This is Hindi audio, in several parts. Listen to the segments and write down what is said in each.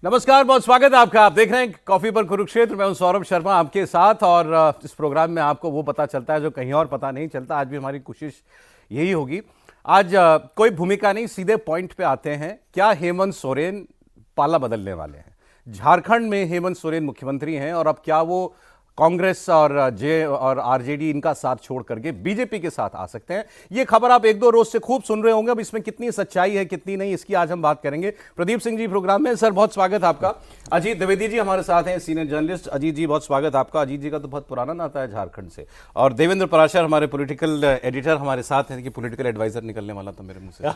नमस्कार, बहुत स्वागत है आपका। आप देख रहे हैं कॉफी पर कुरुक्षेत्र। मैं हूं सौरभ शर्मा आपके साथ और इस प्रोग्राम में आपको वो पता चलता है जो कहीं और पता नहीं चलता। आज भी हमारी कोशिश यही होगी। आज कोई भूमिका नहीं, सीधे पॉइंट पे आते हैं। क्या हेमंत सोरेन पाला बदलने वाले हैं? झारखंड में हेमंत सोरेन मुख्यमंत्री हैं और अब क्या वो कांग्रेस और आरजेडी इनका साथ छोड़ करके बीजेपी के साथ आ सकते हैं? ये खबर आप एक दो रोज से खूब सुन रहे होंगे। अब इसमें कितनी सच्चाई है कितनी नहीं, इसकी आज हम बात करेंगे। प्रदीप सिंह जी प्रोग्राम में। सर बहुत स्वागत है आपका। अजीत द्विवेदी जी हमारे साथ हैं, सीनियर जर्नलिस्ट। अजीत जी बहुत स्वागत है आपका। अजीत जी का तो बहुत पुराना नाता है झारखंड से। और देवेंद्र पराशर हमारे पॉलिटिकल एडिटर हमारे साथ हैं, कि पॉलिटिकल एडवाइजर निकलने वाला था मेरे मुंह से।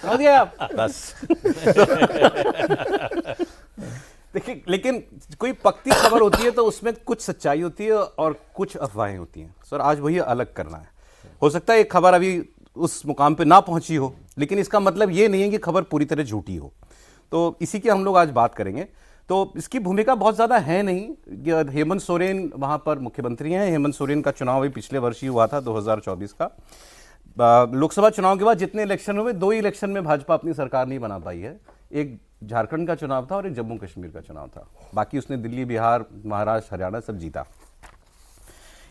हो गया बस। देखिए, लेकिन कोई पक्की खबर होती है तो उसमें कुछ सच्चाई होती है और कुछ अफवाहें होती हैं। सर आज वही अलग करना है। हो सकता है एक खबर अभी उस मुकाम पे ना पहुंची हो, लेकिन इसका मतलब ये नहीं है कि खबर पूरी तरह झूठी हो। तो इसी की हम लोग आज बात करेंगे। तो इसकी भूमिका बहुत ज़्यादा है नहीं। हेमंत सोरेन वहाँ पर मुख्यमंत्री हैं। हेमंत सोरेन का चुनाव भी पिछले वर्ष ही हुआ था, 2024 का। लोकसभा चुनाव के बाद जितने इलेक्शन हुए, 2 इलेक्शन में भाजपा अपनी सरकार नहीं बना पाई है। एक झारखंड का चुनाव था और एक जम्मू कश्मीर का चुनाव था। बाकी उसने दिल्ली, बिहार, महाराष्ट्र, हरियाणा सब जीता।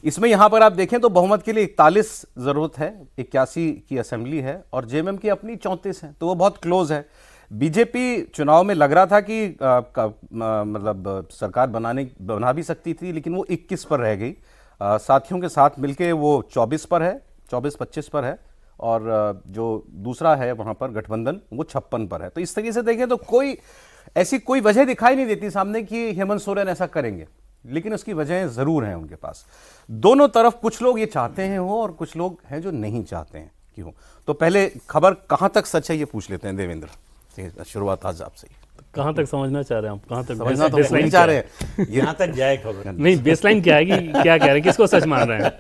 इसमें यहां पर आप देखें तो बहुमत के लिए 41 जरूरत है, 81 की असेंबली है और जेएमएम की अपनी 34 है, तो वो बहुत क्लोज है। बीजेपी चुनाव में लग रहा था कि मतलब सरकार बना भी सकती थी, लेकिन वो 21 पर रह गई। साथियों के साथ मिलके वो 24 पर है, 24-25 पर है। और जो दूसरा है वहां पर गठबंधन, वो 56 पर है। तो इस तरीके से देखें तो कोई वजह दिखाई नहीं देती सामने कि हेमंत सोरेन ऐसा करेंगे, लेकिन उसकी वजहें जरूर हैं उनके पास। दोनों तरफ कुछ लोग ये चाहते हैं हो और कुछ लोग हैं जो नहीं चाहते हैं कि हो। तो पहले खबर कहां तक सच है ये पूछ लेते हैं। देवेंद्र, शुरुआत आज आपसे। कहाँ तक समझना चाह रहे हैं आप? कहाँ तक समझना तो नहीं चाह रहे हैं, यहाँ तक जाए खबर नहीं, बेसलाइन क्या है कि क्या कह रहे हैं, किसको सच मान रहे हैं?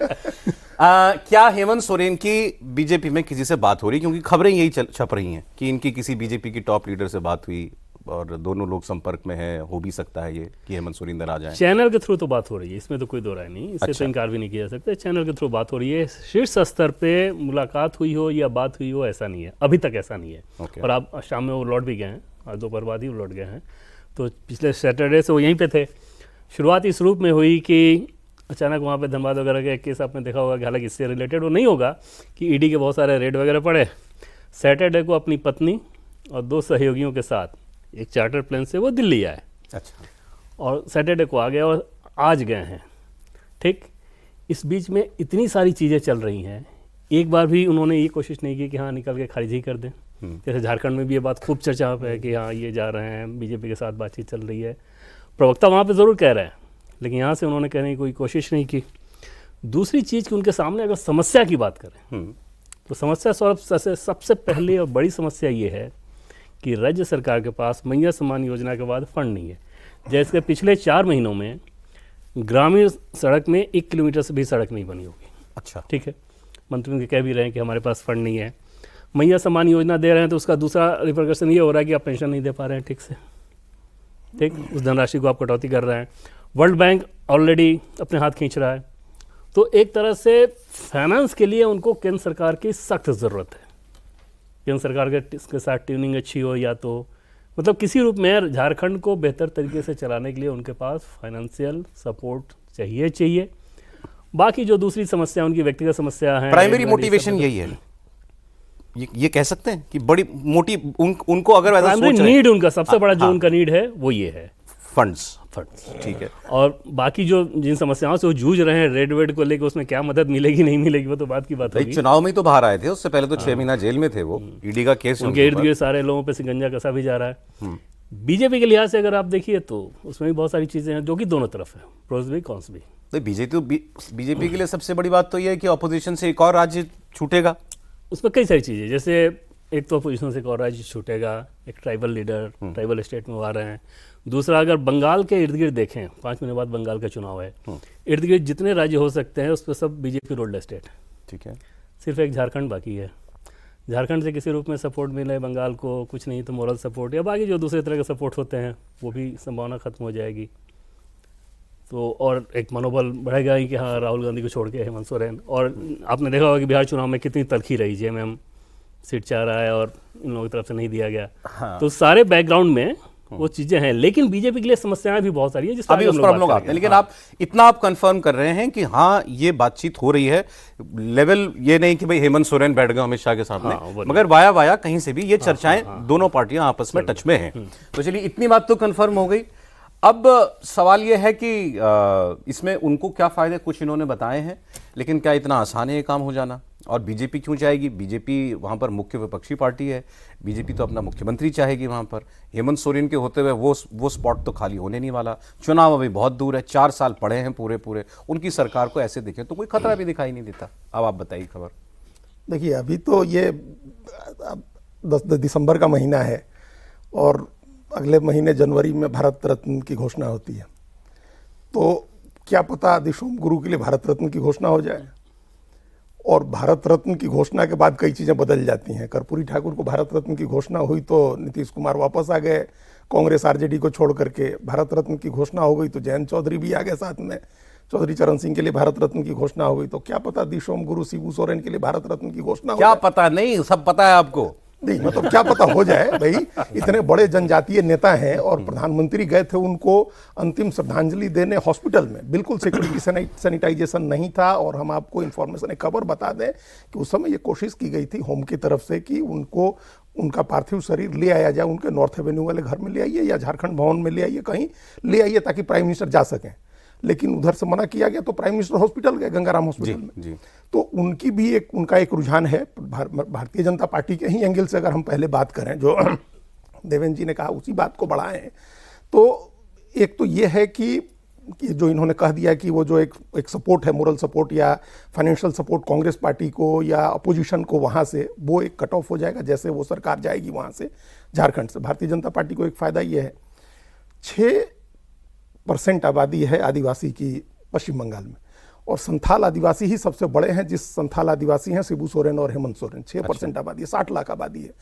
क्या हेमंत सोरेन की बीजेपी में किसी से बात हो रही? क्योंकि खबरें यही छप रही हैं कि इनकी किसी बीजेपी की टॉप लीडर से बात हुई और दोनों लोग संपर्क में हैं। हो भी सकता है ये कि हेमंत सोरेन इधर आ जाए। चैनल के थ्रू तो बात हो रही है, इसमें तो कोई दो राय नहीं, इससे अच्छा। तो इनकार भी नहीं किया जा सकता। चैनल के थ्रू बात हो रही है। शीर्ष स्तर पे मुलाकात हुई हो या बात हुई हो, ऐसा नहीं है, अभी तक ऐसा नहीं है। Okay। और आप शाम में वो लौट भी गए हैं, आज दोपहर बाद ही वो लौट गए हैं। तो पिछले सैटरडे से वो यहीं पे थे। शुरुआत इस रूप में हुई कि अचानक वहाँ पे धनबाद वगैरह का एक केस आपने देखा होगा, कि हालांकि इससे रिलेटेड वो नहीं होगा, कि ईडी के बहुत सारे रेड वगैरह पड़े। सैटरडे को अपनी पत्नी और 2 सहयोगियों के साथ एक चार्टर प्लेन से वो दिल्ली आए। अच्छा। और सैटरडे को आ गए और आज गए हैं। ठीक, इस बीच में इतनी सारी चीज़ें चल रही हैं, एक बार भी उन्होंने ये कोशिश नहीं की कि हाँ निकल के खारिज ही कर दें। जैसे झारखंड में भी ये बात खूब चर्चा पे है कि हाँ ये जा रहे हैं, बीजेपी के साथ बातचीत चल रही है। प्रवक्ता वहाँ पे ज़रूर कह रहे हैं, लेकिन यहाँ से उन्होंने कहने की कोई कोशिश नहीं की। दूसरी चीज़ कि उनके सामने अगर समस्या की बात करें तो समस्या सबसे पहली और बड़ी समस्या ये है कि राज्य सरकार के पास मैया सम्मान योजना के बाद फंड नहीं है। जैसे पिछले 4 महीनों में ग्रामीण सड़क में 1 किलोमीटर से भी सड़क नहीं बनी होगी। अच्छा, ठीक है, मंत्री उनके कह भी रहे हैं कि हमारे पास फंड नहीं है। मैया सम्मान योजना दे रहे हैं तो उसका दूसरा रिपरकशन ये हो रहा है कि आप पेंशन नहीं दे पा रहे हैं ठीक से। ठीक, उस धनराशि को आप कटौती कर रहे हैं। वर्ल्ड बैंक ऑलरेडी अपने हाथ खींच रहा है। तो एक तरह से फाइनेंस के लिए उनको केंद्र सरकार की सख्त ज़रूरत है। केंद्र सरकार के साथ ट्यूनिंग अच्छी हो, या तो मतलब किसी रूप में झारखंड को बेहतर तरीके से चलाने के लिए उनके पास फाइनेंशियल सपोर्ट चाहिए। बाकी जो दूसरी समस्या उनकी व्यक्तिगत समस्या है, प्राइमरी मोटिवेशन यही है। ये कह सकते हैं कि बड़ी मोटी उनको अगर ऐसा सोच रहे नीड, उनका सबसे बड़ा जो उनका नीड है वो ये है, फंड्स। ठीक है। और बाकी जो जिन समस्याओं से वो जूझ रहे हैं, रेड वेड को लेकर, उसमें क्या मदद मिलेगी नहीं मिलेगी वो तो बात की बात होगी। चुनाव में ही तो बाहर आए थे, उससे पहले तो 6 महीना जेल में थे वो। ईडी का केस उनके इर्द गिर्द सारे लोगों पे सिकंजा कसा भी जा रहा है। बीजेपी के लिहाज से अगर आप देखिए तो उसमें भी बहुत सारी चीजें हैं जो कि दोनों तरफ है, प्रोस भी कॉन्स भी। तो बीजेपी के लिए सबसे बड़ी बात तो यह है कि अपोजिशन से एक और राज्य छूटेगा। उसमें कई सारी चीजें, जैसे एक तो अपोजिशन से एक और राज्य छूटेगा, एक ट्राइबल लीडर ट्राइबल स्टेट में वो आ रहे हैं। दूसरा, अगर बंगाल के इर्द गिर्द देखें, 5 महीने बाद बंगाल का चुनाव है, इर्द गिर्द जितने राज्य हो सकते हैं उस पर सब बीजेपी रोल्ड स्टेट है। ठीक है, सिर्फ एक झारखंड बाकी है। झारखंड से किसी रूप में सपोर्ट मिले बंगाल को, कुछ नहीं तो मोरल सपोर्ट या बाकी जो दूसरे तरह के सपोर्ट होते हैं, वो भी संभावना खत्म हो जाएगी। तो और एक मनोबल बढ़ेगा ही कि हाँ राहुल गांधी को छोड़ के हेमंत सोरेन। और आपने देखा होगा कि बिहार चुनाव में कितनी तलखी रही जेएमएम सीट चाह रहा है और इन लोगों की तरफ से नहीं दिया गया। तो सारे बैकग्राउंड में वो चीजें हैं, लेकिन बीजेपी के लिए समस्याएं भी बहुत सारी है, जिस अभी उस पर हम लोग आते हैं। लेकिन आप इतना आप कंफर्म कर रहे हैं कि हाँ ये बातचीत हो रही है, लेवल ये नहीं कि भाई हेमंत सोरेन बैठ गए अमित शाह के सामने, मगर वाया वाया कहीं से भी ये चर्चाएं दोनों पार्टियां आपस में टच में हैं। तो चलिए इतनी बात तो कंफर्म हो गई। अब सवाल यह है कि इसमें उनको क्या फायदे कुछ इन्होंने बताए हैं, लेकिन क्या इतना आसान है ये काम हो जाना? और बीजेपी क्यों जाएगी? बीजेपी वहाँ पर मुख्य विपक्षी पार्टी है, बीजेपी तो अपना मुख्यमंत्री चाहेगी वहाँ पर। हेमंत सोरेन के होते हुए वो स्पॉट तो खाली होने नहीं वाला। चुनाव अभी बहुत दूर है, 4 साल पड़े हैं पूरे पूरे। उनकी सरकार को ऐसे दिखे तो कोई खतरा भी दिखाई नहीं देता। अब आप बताइए खबर। देखिए, अभी तो ये 10 दिसंबर का महीना है और अगले महीने जनवरी में भारत रत्न की घोषणा होती है। तो क्या पता दिशोम गुरु के लिए भारत रत्न की घोषणा हो जाए, और भारत रत्न की घोषणा के बाद कई चीज़ें बदल जाती हैं। कर्पूरी ठाकुर को भारत रत्न की घोषणा हुई तो नीतीश कुमार वापस आ गए कांग्रेस आरजेडी को छोड़ करके। भारत रत्न की घोषणा हो गई तो जयंत चौधरी भी आ गए साथ में, चौधरी चरण सिंह के लिए भारत रत्न की घोषणा हो गई। तो क्या पता दिशोम गुरु शिबू सोरेन के लिए भारत रत्न की घोषणा हो क्या जाए। पता नहीं, सब पता है आपको। नहीं, मतलब क्या पता हो जाए भाई। इतने बड़े जनजातीय नेता हैं और प्रधानमंत्री गए थे उनको अंतिम श्रद्धांजलि देने हॉस्पिटल में, बिल्कुल सिक्योरिटी सैनिटाइजेशन नहीं था। और हम आपको इन्फॉर्मेशन एक खबर बता दें कि उस समय ये कोशिश की गई थी होम की तरफ से कि उनको उनका पार्थिव शरीर ले आया जाए, उनके नॉर्थ एवेन्यू वाले घर में ले आइए या झारखंड भवन में ले आइए, कहीं ले आइए ताकि प्राइम मिनिस्टर जा सकें। लेकिन उधर से मना किया गया तो प्राइम मिनिस्टर हॉस्पिटल गए, गंगाराम हॉस्पिटल में। तो उनकी भी उनका एक रुझान है भारतीय जनता पार्टी के ही एंगल से। अगर हम पहले बात करें जो देवेंद्र जी ने कहा उसी बात को बढ़ाएं, तो एक तो ये है कि जो इन्होंने कह दिया कि वो जो एक सपोर्ट है, मोरल सपोर्ट या फाइनेंशियल सपोर्ट कांग्रेस पार्टी को या अपोजिशन को, वहाँ से वो एक कट ऑफ हो जाएगा जैसे वो सरकार जाएगी वहाँ से झारखंड से। भारतीय जनता पार्टी को एक फ़ायदा ये है, 6% आबादी है आदिवासी की पश्चिम बंगाल में, और संथाल आदिवासी ही सबसे बड़े हैं। जिस संथाल आदिवासी हैं शिबू सोरेन और हेमंत सोरेन, 6% आबादी है, 60 लाख आबादी है।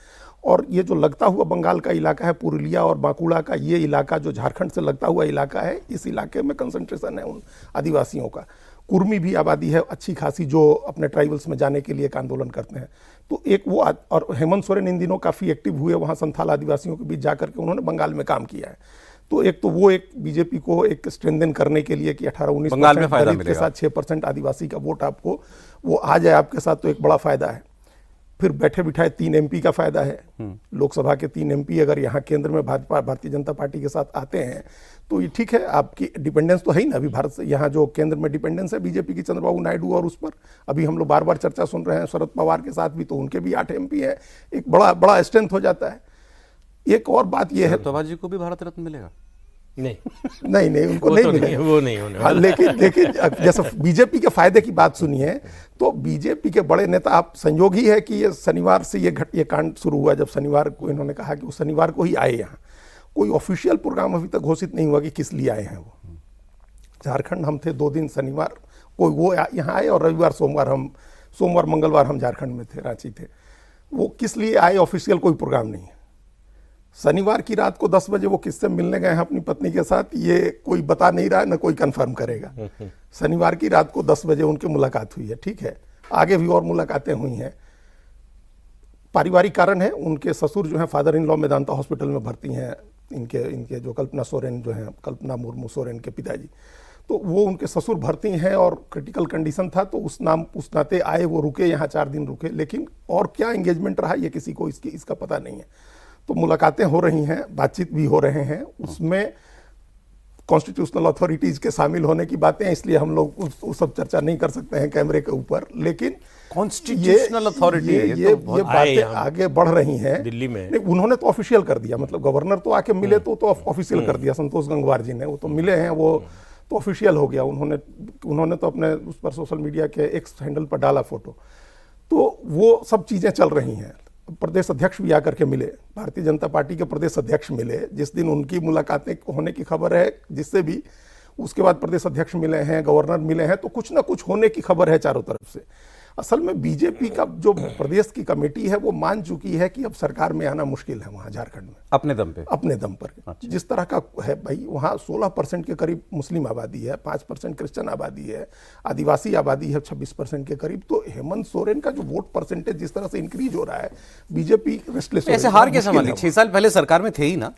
और ये जो लगता हुआ बंगाल का इलाका है, पुरुलिया और बांकुड़ा का ये इलाका जो झारखंड से लगता हुआ इलाका है, इस इलाके में कंसंट्रेशन है उन आदिवासियों का। कुर्मी भी आबादी है अच्छी खासी, जो अपने ट्राइबल्स में जाने के लिए एक आंदोलन करते हैं। तो एक वो, और हेमंत सोरेन इन दिनों काफ़ी एक्टिव हुए वहाँ संथाल आदिवासियों के बीच जाकर के, उन्होंने बंगाल में काम किया है। तो एक तो वो एक बीजेपी को एक स्ट्रेंथन करने के लिए कि 18-19% दलित के साथ 6% आदिवासी का वोट आपको वो आ जाए आपके साथ, तो एक बड़ा फायदा है। फिर बैठे बिठाए 3 MP का फायदा है। लोकसभा के 3 MP अगर यहाँ केंद्र में भाजपा भारतीय जनता पार्टी के साथ आते हैं तो ये ठीक है। आपकी डिपेंडेंस तो है ही ना अभी भारत से, यहाँ जो केंद्र में डिपेंडेंस है बीजेपी की चंद्रबाबू नायडू, और उस पर अभी हम लोग बार बार चर्चा सुन रहे हैं शरद पवार के साथ भी, तो उनके भी 8 MP है। एक बड़ा स्ट्रेंथ हो जाता है। एक और बात यह है, शरद जी को भी भारत रत्न मिलेगा? नहीं उनको नहीं मिलेगा, वो नहीं होने वाला। लेकिन जैसे बीजेपी के फायदे की बात सुनिए, तो बीजेपी के बड़े नेता, आप संयोग ही है कि ये शनिवार से ये कांड शुरू हुआ। जब शनिवार को इन्होंने कहा कि वो शनिवार को ही आए यहाँ, कोई ऑफिशियल प्रोग्राम अभी तक घोषित नहीं हुआ कि किस लिए आए हैं वो। झारखंड हम थे 2 दिन, शनिवार कोई वो यहाँ आए और रविवार सोमवार मंगलवार हम झारखंड में थे, रांची थे। वो किस लिए आए ऑफिशियल कोई प्रोग्राम नहीं है। शनिवार की रात को 10 बजे वो किससे मिलने गए हैं अपनी पत्नी के साथ, ये कोई बता नहीं रहा है, न कोई कंफर्म करेगा। शनिवार की रात को 10 बजे उनकी मुलाकात हुई है, ठीक है। आगे भी और मुलाकातें हुई हैं। पारिवारिक कारण है, उनके ससुर जो हैं father in law Medanta hospital में भर्ती हैं। इनके जो कल्पना सोरेन जो हैं, कल्पना मुर्मू सोरेन के पिताजी, तो वो उनके ससुर भर्ती हैं और क्रिटिकल कंडीशन था, तो उस नाते आए, वो रुके यहाँ 4 दिन रुके। लेकिन और क्या एंगेजमेंट रहा ये किसी को इसका पता नहीं है। तो मुलाकातें हो रही हैं, बातचीत भी हो रहे हैं, उसमें कॉन्स्टिट्यूशनल अथॉरिटीज के शामिल होने की बातें हैं, इसलिए हम लोग उस सब चर्चा नहीं कर सकते हैं कैमरे के ऊपर। लेकिन कॉन्स्टिट्यूशनल अथॉरिटी ये बातें आगे बढ़ रही हैं दिल्ली में। नहीं, उन्होंने तो ऑफिशियल कर दिया, मतलब गवर्नर तो आके मिले तो ऑफिशियल कर दिया। संतोष गंगवार जी ने, वो तो मिले हैं, वो तो ऑफिशियल हो गया। उन्होंने तो अपने उस पर सोशल मीडिया के एक्स हैंडल पर डाला फोटो। तो वो सब चीज़ें चल रही हैं। प्रदेश अध्यक्ष भी आकर के मिले, भारतीय जनता पार्टी के प्रदेश अध्यक्ष मिले जिस दिन उनकी मुलाकातें होने की खबर है, जिससे भी उसके बाद प्रदेश अध्यक्ष मिले हैं, गवर्नर मिले हैं, तो कुछ ना कुछ होने की खबर है चारों तरफ से। असल में बीजेपी का जो प्रदेश की कमेटी है वो मान चुकी है कि अब सरकार में आना मुश्किल है वहाँ झारखंड में, अपने दम पे। अपने दम पर। जिस तरह का है भाई, वहाँ 16% के करीब मुस्लिम आबादी है, 5% क्रिश्चियन आबादी है, आदिवासी आबादी है 26% के करीब। तो हेमंत सोरेन का जो वोट परसेंटेज जिस तरह से इंक्रीज हो रहा है, बीजेपी रेस्टलेस। ऐसे हार के संभाली, 6 साल पहले सरकार में थे ही ना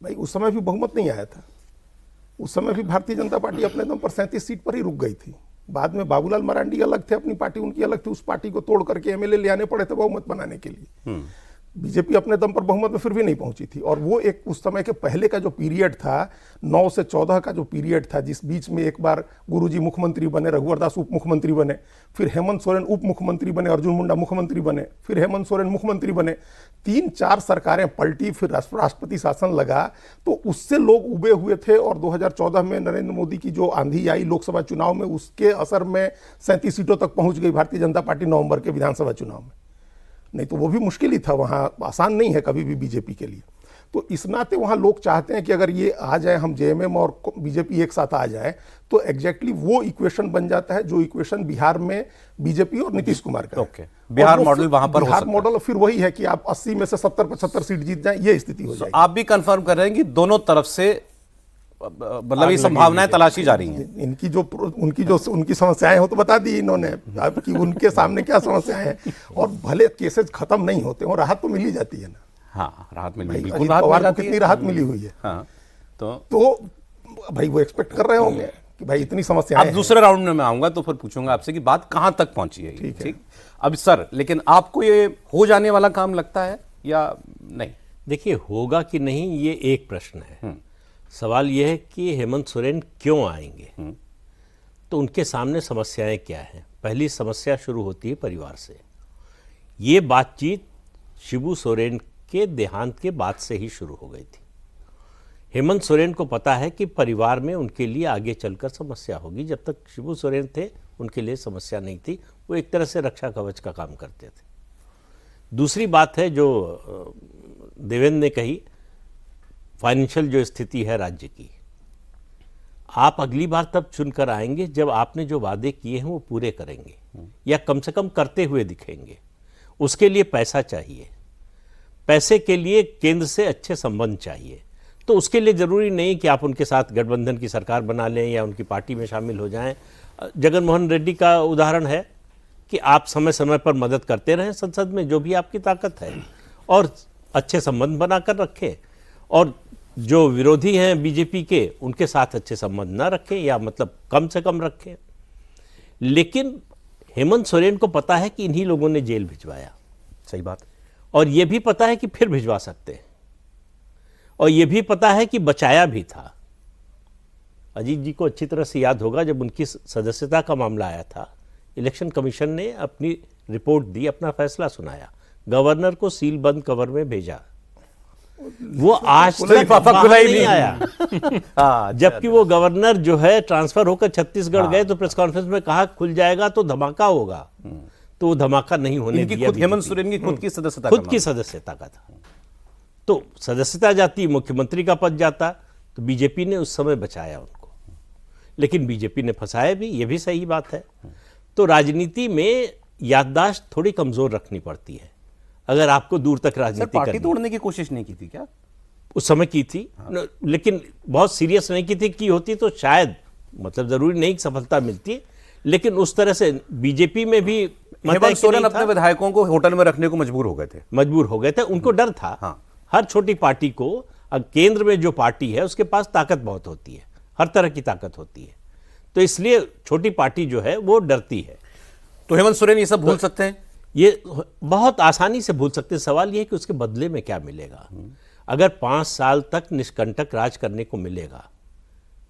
भाई, उस समय भी बहुमत नहीं आया था। उस समय भी भारतीय जनता पार्टी अपने दम पर 37 सीट पर ही रुक गई थी। बाद में बाबूलाल मरांडी अलग थे, अपनी पार्टी उनकी अलग थी, उस पार्टी को तोड़ करके एमएलए ले आने पड़े थे बहुमत बनाने के लिए। बीजेपी अपने दम पर बहुमत में फिर भी नहीं पहुंची थी। और वो एक उस समय के पहले का जो पीरियड था, 9 से 14 का जो पीरियड था, जिस बीच में एक बार गुरुजी मुख्यमंत्री बने, रघुवर दास उप मुख्यमंत्री बने, फिर हेमंत सोरेन उप मुख्यमंत्री बने, अर्जुन मुंडा मुख्यमंत्री बने, फिर हेमंत सोरेन मुख्यमंत्री बने, 3-4 सरकारें पलटी, फिर राष्ट्रपति शासन लगा। तो उससे लोग उबे हुए थे। और 2014 में नरेंद्र मोदी की जो आंधी आई लोकसभा चुनाव में, उसके असर में 37 सीटों तक पहुंच गई भारतीय जनता पार्टी नवंबर के विधानसभा चुनाव में। नहीं तो वो भी मुश्किल ही था, वहाँ आसान नहीं है कभी भी बीजेपी के लिए। तो इस नाते वहाँ लोग चाहते हैं कि अगर ये आ जाए, हम जेएमएम और बीजेपी एक साथ आ जाए, तो एग्जैक्टली वो इक्वेशन बन जाता है जो इक्वेशन बिहार में बीजेपी और नीतीश कुमार का ओके, बिहार मॉडल वहाँ पर हो बिहार सकता है। मॉडल फिर वही है कि आप 80 में से 70-75 सीट जीत जाएं, ये स्थिति हो जाएगी। आप भी कंफर्म कर रहे हैं कि दोनों तरफ से मतलब ये संभावनाएं तलाशी जा रही हैं। उनकी समस्याएं हो तो बता दी इन्होंने, अब कि उनके सामने क्या समस्याएं हैं। और भले केसेस खत्म नहीं होते हो, राहत तो मिल ही जाती है ना। हाँ, राहत मिल भाई, बिल्कुल अजित राहत पवार मिल को जाती कितनी है। राहत मिली हुई है। हाँ, तो भाई वो एक्सपेक्ट कर रहे होंगे कि भाई इतनी समस्याएं अब हैं। दूसरे राउंड में मैं आऊंगा तो फिर पूछूंगा आपसे कि बात कहां तक पहुंची है। ठीक। अब सर, लेकिन आपको ये हो जाने वाला काम लगता है या नहीं? देखिए, होगा कि नहीं ये एक प्रश्न है। सवाल यह है कि हेमंत सोरेन क्यों आएंगे, तो उनके सामने समस्याएं क्या हैं। पहली समस्या शुरू होती है परिवार से। ये बातचीत शिबू सोरेन के देहांत के बाद से ही शुरू हो गई थी। हेमंत सोरेन को पता है कि परिवार में उनके लिए आगे चलकर समस्या होगी। जब तक शिबू सोरेन थे उनके लिए समस्या नहीं थी, वो एक तरह से रक्षा कवच का काम करते थे। दूसरी बात है जो देवेंद्र ने कही, फाइनेंशियल जो स्थिति है राज्य की, आप अगली बार तब चुनकर आएंगे जब आपने जो वादे किए हैं वो पूरे करेंगे, या कम से कम करते हुए दिखेंगे। उसके लिए पैसा चाहिए, पैसे के लिए केंद्र से अच्छे संबंध चाहिए। तो उसके लिए ज़रूरी नहीं कि आप उनके साथ गठबंधन की सरकार बना लें या उनकी पार्टी में शामिल हो जाएं। जगन मोहन रेड्डी का उदाहरण है कि आप समय समय पर मदद करते रहें संसद में, जो भी आपकी ताकत है, और अच्छे संबंध बनाकर रखें। और जो विरोधी हैं बीजेपी के, उनके साथ अच्छे संबंध ना रखें, या मतलब कम से कम रखें। लेकिन हेमंत सोरेन को पता है कि इन्हीं लोगों ने जेल भिजवाया। सही बात। और यह भी पता है कि फिर भिजवा सकते हैं, और यह भी पता है कि बचाया भी था। अजीत जी को अच्छी तरह से याद होगा, जब उनकी सदस्यता का मामला आया था, इलेक्शन कमीशन ने अपनी रिपोर्ट दी, अपना फैसला सुनाया, गवर्नर को सील बंद कवर में भेजा। वो आज तक बाहर नहीं आया। जबकि वो गवर्नर जो है ट्रांसफर होकर छत्तीसगढ़ गए, तो प्रेस कॉन्फ्रेंस में कहा खुल जाएगा तो धमाका होगा, तो वो धमाका नहीं होने दिया। हेमंत सोरेन की खुद की सदस्यता, खुद की सदस्यता का था। तो सदस्यता जाती, मुख्यमंत्री का पद जाता, तो बीजेपी ने उस समय बचाया उनको। लेकिन बीजेपी ने फंसाया भी, ये भी सही बात है। तो राजनीति में याददाश्त थोड़ी कमजोर रखनी पड़ती है अगर आपको दूर तक राजनीति पार्टी करनी। तोड़ने की कोशिश नहीं की थी क्या? उस समय की थी, लेकिन बहुत सीरियस नहीं की थी। की होती तो शायद, मतलब जरूरी नहीं कि सफलता मिलती, लेकिन उस तरह से बीजेपी में भी हेमंत सोरेन अपने विधायकों को होटल में रखने को मजबूर हो गए थे। उनको डर था। हाँ। हर छोटी पार्टी को, केंद्र में जो पार्टी है उसके पास ताकत बहुत होती है, हर तरह की ताकत होती है, तो इसलिए छोटी पार्टी जो है वो डरती है। तो हेमंत सोरेन ये सब भूल सकते हैं? ये बहुत आसानी से भूल सकते हैं। सवाल ये है कि उसके बदले में क्या मिलेगा। अगर 5 साल तक निष्कंटक राज करने को मिलेगा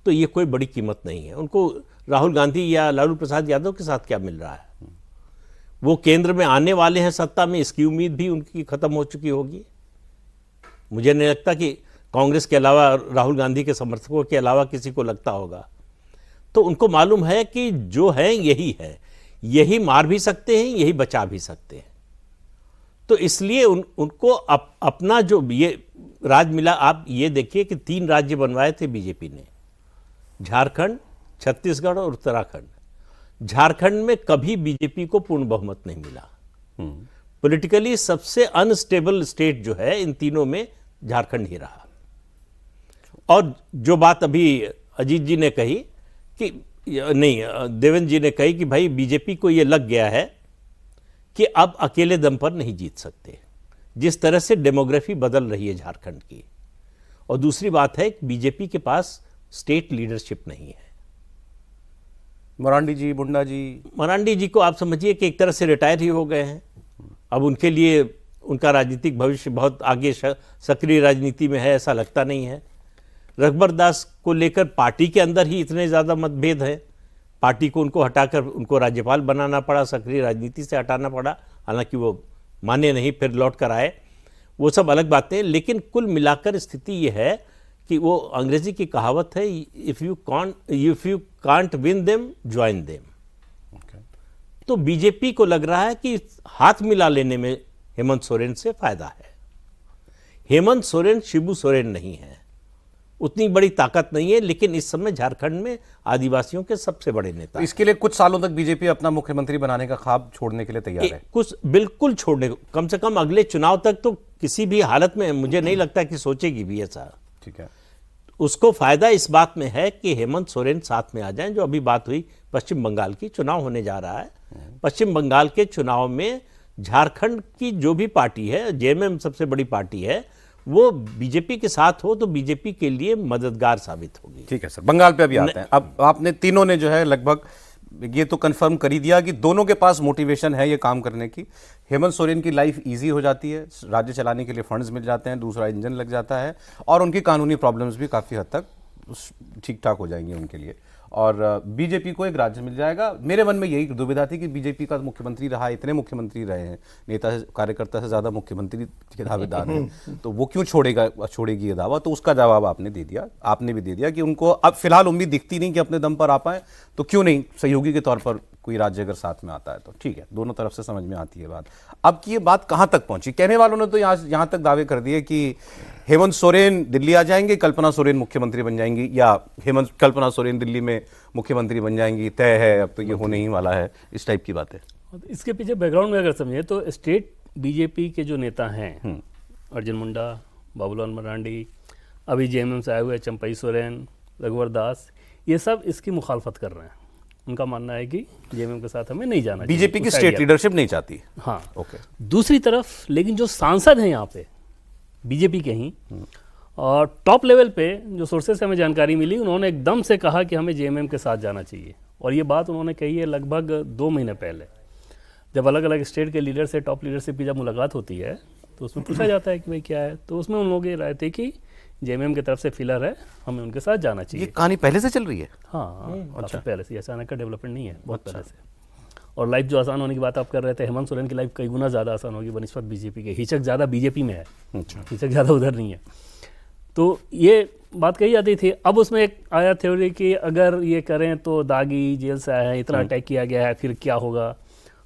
तो ये कोई बड़ी कीमत नहीं है। उनको राहुल गांधी या लालू प्रसाद यादव के साथ क्या मिल रहा है? वो केंद्र में आने वाले हैं सत्ता में, इसकी उम्मीद भी उनकी खत्म हो चुकी होगी। मुझे नहीं लगता कि कांग्रेस के अलावा, राहुल गांधी के समर्थकों के अलावा किसी को लगता होगा। तो उनको मालूम है कि जो है यही है, यही मार भी सकते हैं, यही बचा भी सकते हैं। तो इसलिए उनको अपना जो ये राज मिला। आप ये देखिए कि 3 राज्य बनवाए थे बीजेपी ने, झारखंड, छत्तीसगढ़ और उत्तराखंड। झारखंड में कभी बीजेपी को पूर्ण बहुमत नहीं मिला। पॉलिटिकली सबसे अनस्टेबल स्टेट जो है इन तीनों में झारखंड ही रहा। और जो बात अभी अजीत जी ने कही कि नहीं, देवेंद्र जी ने कही कि भाई बीजेपी को ये लग गया है कि अब अकेले दम पर नहीं जीत सकते, जिस तरह से डेमोग्राफी बदल रही है झारखंड की। और दूसरी बात है कि बीजेपी के पास स्टेट लीडरशिप नहीं है। मरांडी जी, मुंडा जी, मरांडी जी को आप समझिए कि एक तरह से रिटायर ही हो गए हैं। अब उनके लिए उनका राजनीतिक भविष्य बहुत आगे सक्रिय राजनीति में है ऐसा लगता नहीं है। रघुबर दास को लेकर पार्टी के अंदर ही इतने ज़्यादा मतभेद हैं, पार्टी को उनको हटाकर उनको राज्यपाल बनाना पड़ा, सक्रिय राजनीति से हटाना पड़ा, हालांकि वो माने नहीं, फिर लौट कर आए, वो सब अलग बातें। लेकिन कुल मिलाकर स्थिति ये है कि वो अंग्रेजी की कहावत है, if you can't win them join them. तो बीजेपी को लग रहा है कि हाथ मिला लेने में हेमंत सोरेन से फायदा है। हेमंत सोरेन शिबू सोरेन नहीं है, उतनी बड़ी ताकत नहीं है, लेकिन इस समय झारखंड में आदिवासियों के सबसे बड़े नेता। इसके लिए कुछ सालों तक बीजेपी अपना मुख्यमंत्री बनाने का ख्वाब छोड़ने के लिए तैयार है। कुछ बिल्कुल छोड़ने को, कम से कम अगले चुनाव तक तो किसी भी हालत में मुझे नहीं लगता कि सोचेगी भी ऐसा। ठीक है, उसको फायदा इस बात में है कि हेमंत सोरेन साथ में आ जाएं। जो अभी बात हुई पश्चिम बंगाल की, चुनाव होने जा रहा है, पश्चिम बंगाल के चुनाव में झारखंड की जो भी पार्टी है, जेएमएम सबसे बड़ी पार्टी है, वो बीजेपी के साथ हो तो बीजेपी के लिए मददगार साबित होगी। ठीक है सर, बंगाल पे अभी आते हैं। अब आपने तीनों ने जो है लगभग ये तो कंफर्म कर ही दिया कि दोनों के पास मोटिवेशन है ये काम करने की। हेमंत सोरेन की लाइफ इजी हो जाती है, राज्य चलाने के लिए फंड्स मिल जाते हैं, दूसरा इंजन लग जाता है, और उनकी कानूनी प्रॉब्लम्स भी काफ़ी हद तक ठीक ठाक हो जाएंगी उनके लिए, और बीजेपी को एक राज्य मिल जाएगा। मेरे मन में यही दुविधा थी कि बीजेपी का मुख्यमंत्री रहा, इतने मुख्यमंत्री रहे हैं, नेता से कार्यकर्ता से ज़्यादा मुख्यमंत्री के दावेदार हैं, तो वो क्यों छोड़ेगी ये दावा। तो उसका जवाब आपने दे दिया, आपने भी दे दिया कि उनको अब फिलहाल उम्मीद दिखती नहीं कि अपने दम पर आ पाए, तो क्यों नहीं सहयोगी के तौर पर कोई राज्य अगर साथ में आता है तो ठीक है, दोनों तरफ से समझ में आती है बात। अब की ये बात कहाँ तक पहुंची? कहने वालों ने तो यहाँ तक दावे कर दिए कि हेमंत सोरेन दिल्ली आ जाएंगे, कल्पना सोरेन मुख्यमंत्री बन जाएंगी, या कल्पना सोरेन दिल्ली में मुख्यमंत्री बन जाएंगी, तय है, अब तो ये होने ही वाला है, इस टाइप की बातें। इसके पीछे बैकग्राउंड में अगर समझे तो स्टेट बीजेपी के जो नेता हैं, अर्जुन मुंडा, बाबूलाल मरांडी, अभी जेएमएम से आए हुए चंपई सोरेन, रघुवर दास, ये सब इसकी मुखालफत कर रहे हैं। उनका मानना है कि जेएमएम के साथ हमें नहीं जाना चाहिए, बीजेपी की स्टेट लीडरशिप नहीं चाहती। हाँ, ओके। दूसरी तरफ लेकिन जो सांसद हैं यहाँ पे बीजेपी के ही, और टॉप लेवल पे जो सोर्सेज से हमें जानकारी मिली, उन्होंने एकदम से कहा कि हमें जेएमएम के साथ जाना चाहिए। और ये बात उन्होंने कही है लगभग 2 महीने पहले, जब अलग अलग स्टेट के लीडर से, टॉप लीडरशिप की जब मुलाकात होती है तो उसमें पूछा जाता है कि भाई क्या है, तो उसमें उन लोगों की राय थी कि जेएमएम की तरफ से फिलर है, हमें उनके साथ जाना चाहिए। ये कहानी पहले से चल रही है? हाँ, अच्छा, पहले से, अचानक का डेवलपमेंट नहीं है, बहुत पहले से। और लाइफ जो आसान होने की बात आप कर रहे थे, हेमंत सोरेन की लाइफ कई गुना ज़्यादा आसान होगी बनिस्बत बीजेपी के। हिचक ज़्यादा बीजेपी में है, हिचक ज़्यादा उधर नहीं है। तो ये बात कही जाती थी। अब उसमें एक आया थ्योरी कि अगर ये करें तो दागी जेल से आया है, इतना अटैक किया गया है, फिर क्या होगा।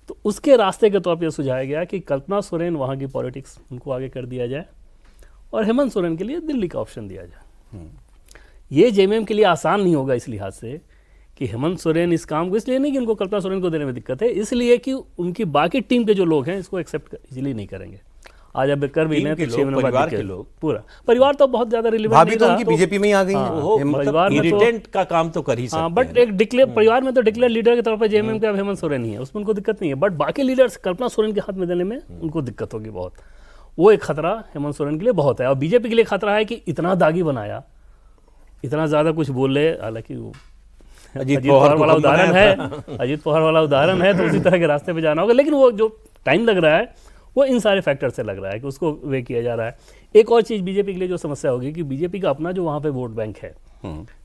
तो उसके रास्ते के तौर पर सुझाया गया कि कल्पना सोरेन वहाँ की पॉलिटिक्स उनको आगे कर दिया जाए और हेमंत सोरेन के लिए दिल्ली का ऑप्शन दिया जाए। ये जेएमएम के लिए आसान नहीं होगा इस लिहाज से कि हेमंत सोरेन इस काम को, इसलिए नहीं कि उनको कल्पना सोरेन को देने में दिक्कत है, इसलिए कि उनकी बाकी टीम के जो लोग हैं इसको एक्सेप्ट इजीली नहीं करेंगे। आज अब कर भी नहीं तो 6 महीने बाद के लोग, पूरा परिवार तो बहुत ज्यादा रिलेवेंट भाभी तो उनकी बीजेपी में ही आ गई है, परिवार में इरिटेंट का काम तो कर ही सकते हैं। बट एक डिक्लेयर परिवार में तो डिक्लेयर लीडर के तौर पर जेएमएम के अब हेमंत सोरेन ही है, उसमें उनको दिक्कत नहीं है। बट बाकी लीडर्स कल्पना सोरेन के हाथ में देने में उनको दिक्कत होगी बहुत। वो एक खतरा हेमंत सोरेन के लिए बहुत है। और बीजेपी के लिए खतरा है कि इतना दागी बनाया, इतना ज़्यादा कुछ बोले, हालांकि वो अजीत पवार वाला उदाहरण है, अजीत पवार वाला उदाहरण है, तो उसी तरह के रास्ते पे जाना होगा। लेकिन वो जो टाइम लग रहा है वो इन सारे फैक्टर से लग रहा है कि उसको वे किया जा रहा है। एक और चीज़ बीजेपी के लिए जो समस्या होगी कि बीजेपी का अपना जो वहाँ पे वोट बैंक है,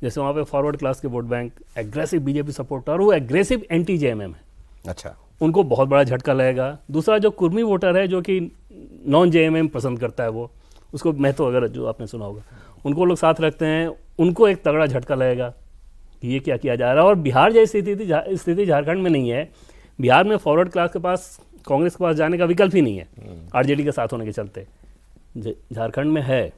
जैसे वहाँ पे फॉरवर्ड क्लास के vote bank, aggressive BJP supporter, वो एग्रेसिव एंटी जेएमएम है। अच्छा, उनको बहुत बड़ा झटका लगेगा। दूसरा जो कुर्मी वोटर है जो कि नॉन जेएमएम पसंद करता है, वो उसको महतो अगर जो आपने सुना होगा, उनको लोग साथ रखते हैं, उनको एक तगड़ा झटका लगेगा कि ये क्या किया जा रहा है। और बिहार जैसी स्थिति झारखंड में नहीं है। बिहार में फॉरवर्ड क्लास के पास, कांग्रेस के पास जाने का विकल्प ही नहीं है आरजेडी के साथ होने के चलते। झारखंड में है,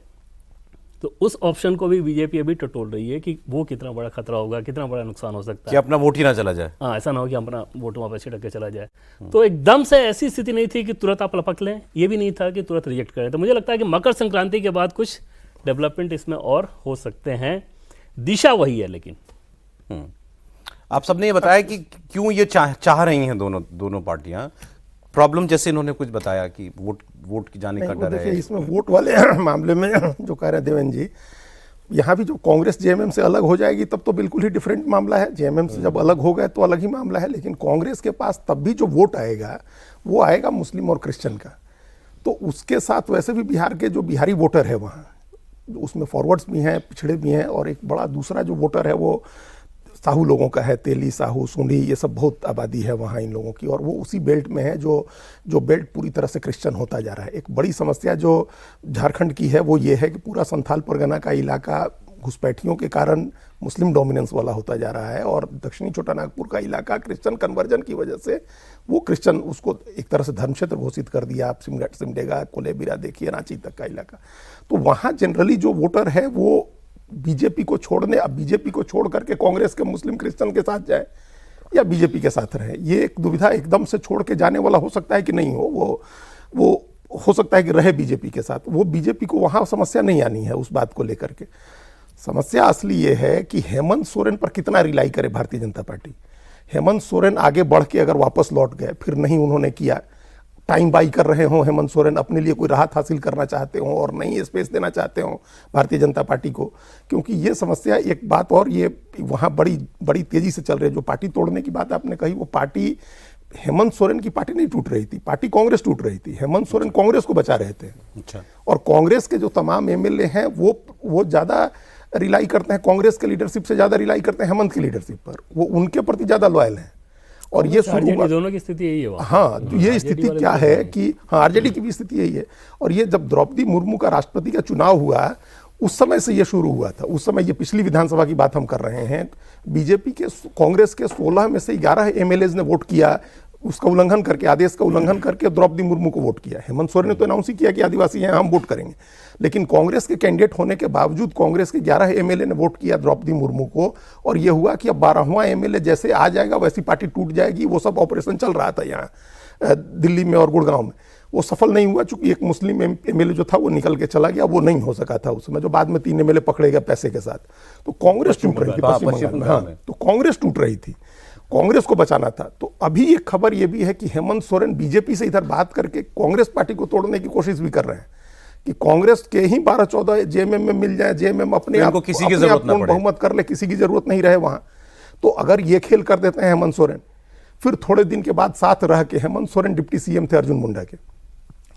तो उस ऑप्शन को भी बीजेपी अभी टटोल रही है कि वो कितना बड़ा खतरा होगा, कितना बड़ा नुकसान हो सकता कि है। अपना वोट ही ना चला जाए। हाँ, ऐसा ना हो कि अपना वोट वहाँ पर छिटक के चला जाए। तो एकदम से ऐसी स्थिति नहीं थी कि तुरंत आप लपक लें, ये भी नहीं था कि तुरंत रिजेक्ट करें। तो मुझे लगता है कि मकर संक्रांति के बाद कुछ डेवलपमेंट इसमें और हो सकते हैं। दिशा वही है लेकिन। आप सबने ये बताया कि क्यों ये चाह रही हैं दोनों पार्टियां। प्रॉब्लम जैसे इन्होंने कुछ बताया कि वोट की जाने का नहीं, वो डर देखिए है। इसमें वोट वाले मामले में जो कह रहे हैं देवेंद्र जी, यहाँ भी जो कांग्रेस जेएमएम से अलग हो जाएगी तब तो बिल्कुल ही डिफरेंट मामला है। जेएमएम से जब अलग हो गए तो अलग ही मामला है, लेकिन कांग्रेस के पास तब भी जो वोट आएगा वो आएगा मुस्लिम और क्रिश्चियन का। तो उसके साथ वैसे भी बिहार के जो बिहारी वोटर है वहाँ, उसमें फॉरवर्ड्स भी हैं, पिछड़े भी हैं, और एक बड़ा दूसरा जो वोटर है वो साहू लोगों का है। तेली, साहू, सुंडी, ये सब बहुत आबादी है वहाँ इन लोगों की, और वो उसी बेल्ट में है जो बेल्ट पूरी तरह से क्रिश्चियन होता जा रहा है। एक बड़ी समस्या जो झारखंड की है वो ये है कि पूरा संथाल परगना का इलाका घुसपैठियों के कारण मुस्लिम डोमिनेंस वाला होता जा रहा है, और दक्षिणी छोटानागपुर का इलाका क्रिश्चियन कन्वर्जन की वजह से वो क्रिश्चियन, उसको एक तरह से धर्म क्षेत्र घोषित कर दिया। आप सिमडेगा, कोलेबिरा देखिए, रांची तक का इलाका। तो वहाँ जनरली जो वोटर है वो बीजेपी को छोड़ने, अब बीजेपी को छोड़ करके कांग्रेस के मुस्लिम क्रिश्चियन के साथ जाए या बीजेपी के साथ रहे, ये एक दुविधा एकदम से छोड़ के जाने वाला हो सकता है कि नहीं हो। वो हो सकता है कि रहे बीजेपी के साथ। वो बीजेपी को वहाँ समस्या नहीं आनी है उस बात को लेकर के। समस्या असली ये है कि हेमंत सोरेन पर कितना रिलाई करे भारतीय जनता पार्टी। हेमंत सोरेन आगे बढ़ के अगर वापस लौट गए, फिर नहीं उन्होंने किया, टाइम बाई कर रहे हों हेमंत सोरेन, अपने लिए कोई राहत हासिल करना चाहते हों और नहीं स्पेस देना चाहते हों भारतीय जनता पार्टी को, क्योंकि ये समस्या एक बात, और ये वहाँ बड़ी तेजी से चल रही है। जो पार्टी तोड़ने की बात आपने कही, वो पार्टी हेमंत सोरेन की पार्टी नहीं टूट रही थी, पार्टी कांग्रेस टूट रही थी। हेमंत सोरेन कांग्रेस को बचा रहे थे। अच्छा। और कांग्रेस के जो तमाम एमएलए हैं वो ज़्यादा रिलाई करते हैं, कांग्रेस के लीडरशिप से ज़्यादा रिलाई करते हैं हेमंत की लीडरशिप पर। वो उनके प्रति ज़्यादा लॉयल हैं। और ये शुरू हुआ, दोनों की स्थिति यही है वहाँ। हाँ, ये स्थिति क्या है कि हाँ, आरजेडी की भी स्थिति यही है। और ये जब द्रौपदी मुर्मू का राष्ट्रपति का चुनाव हुआ, उस समय से ये शुरू हुआ था। उस समय, ये पिछली विधानसभा की बात हम कर रहे हैं, बीजेपी के, कांग्रेस के 16 में से 11 एमएलएज ने वोट किया, उसका उल्लंघन करके, आदेश का उल्लंघन करके द्रौपदी मुर्मू को वोट किया। हेमंत सोरेन ने तो अनाउंस ही किया कि आदिवासी हैं, हम वोट करेंगे, लेकिन कांग्रेस के कैंडिडेट होने के बावजूद कांग्रेस के 11 एमएलए ने वोट किया द्रौपदी मुर्मू को। और ये हुआ कि अब 12वां एमएलए जैसे आ जाएगा वैसी पार्टी टूट जाएगी। वो सब ऑपरेशन चल रहा था यहाँ दिल्ली में और गुड़गांव में, वो सफल नहीं हुआ, चूंकि एक मुस्लिम एमएलए जो था वो निकल के चला गया, वो नहीं हो सका था उस समय, जो बाद में 3 एमएलए पकड़े गए पैसे के साथ। तो कांग्रेस टूट रही थी पश्चिम बंगाल में। हाँ, तो कांग्रेस टूट रही थी, कांग्रेस को बचाना था। तो अभी एक खबर ये भी है कि हेमंत सोरेन बीजेपी से इधर बात करके कांग्रेस पार्टी को तोड़ने की कोशिश भी कर रहे हैं कि कांग्रेस के ही 12-14 जेएमएम में मिल जाए, जेएमएम अपने आप किसी की जरूरत ना पड़े, बहुमत कर ले, किसी की जरूरत नहीं रहे वहां। तो अगर ये खेल कर देते हैं हेमंत सोरेन, फिर थोड़े दिन के बाद साथ रह के, हेमंत सोरेन डिप्टी सीएम थे अर्जुन मुंडा के,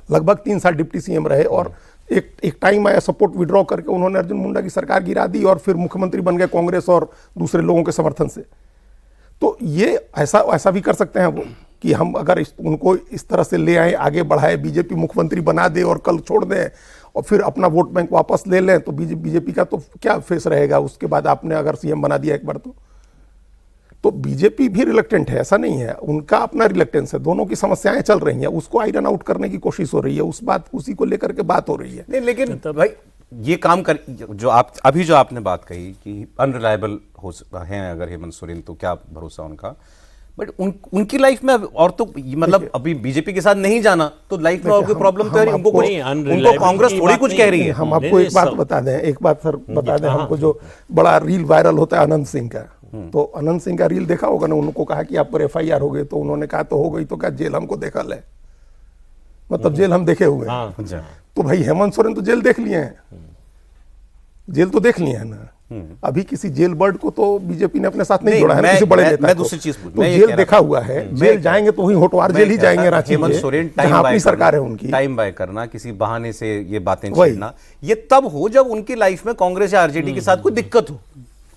लगभग 3 साल डिप्टी सीएम रहे, और एक टाइम आया सपोर्ट विड्रॉ करके उन्होंने अर्जुन मुंडा की सरकार गिरा दी, और फिर मुख्यमंत्री बन गए कांग्रेस और दूसरे लोगों के समर्थन से। तो ये ऐसा भी कर सकते हैं वो कि हम अगर उनको इस तरह से ले आए, आगे बढ़ाए, बीजेपी मुख्यमंत्री बना दे और कल छोड़ दें और फिर अपना वोट बैंक वापस ले लें, तो बीजेपी का तो क्या फेस रहेगा उसके बाद, आपने अगर सीएम बना दिया एक बार तो बीजेपी भी रिलक्टेंट है, ऐसा नहीं है, उनका अपना रिलक्टेंस है। दोनों की समस्याएं चल रही हैं, उसको आयरन आउट करने की कोशिश हो रही है, उसी को लेकर के बात हो रही है। नहीं, लेकिन भाई ये काम कर, जो आपने बात कही कि अनरिलायबल हैं अगर हेमंत सोरेन, तो क्या भरोसा उनका, बट उनकी लाइफ में और तो मतलब अभी बीजेपी के साथ नहीं जाना तो लाइफ में और कोई प्रॉब्लम तो है नहीं। उनको कांग्रेस थोड़ी कुछ कह रही है। हम आपको एक बात बता दें, बता दें हमको, जो बड़ा रील वायरल होता है अनंत सिंह का, तो अनंत सिंह का रील देखा होगा ना, उनको कहा कि आप पर एफआईआर हो गई, तो उन्होंने कहा तो हो गई, तो क्या जेल हमको देखा ले, मतलब जेल हम देखे हुए हैं। तो भाई हेमंत सोरेन तो जेल देख लिए हैं, जेल तो देख लिए हैं ना। अभी किसी जेल बर्ड को तो बीजेपी ने अपने साथ नहीं जोड़ा है, किसी बड़े नेता को। दूसरी चीज तो जेल देखा हुआ है, जेल जाएंगे तो वही होटवार जेल ही जाएंगे रांची में, जहां अपनी सरकार है उनकी। टाइम बाय करना, किसी बहाने से ये बातें छेड़ना, ये तब हो जब उनकी लाइफ में कांग्रेस या आरजेडी के साथ कोई दिक्कत हो।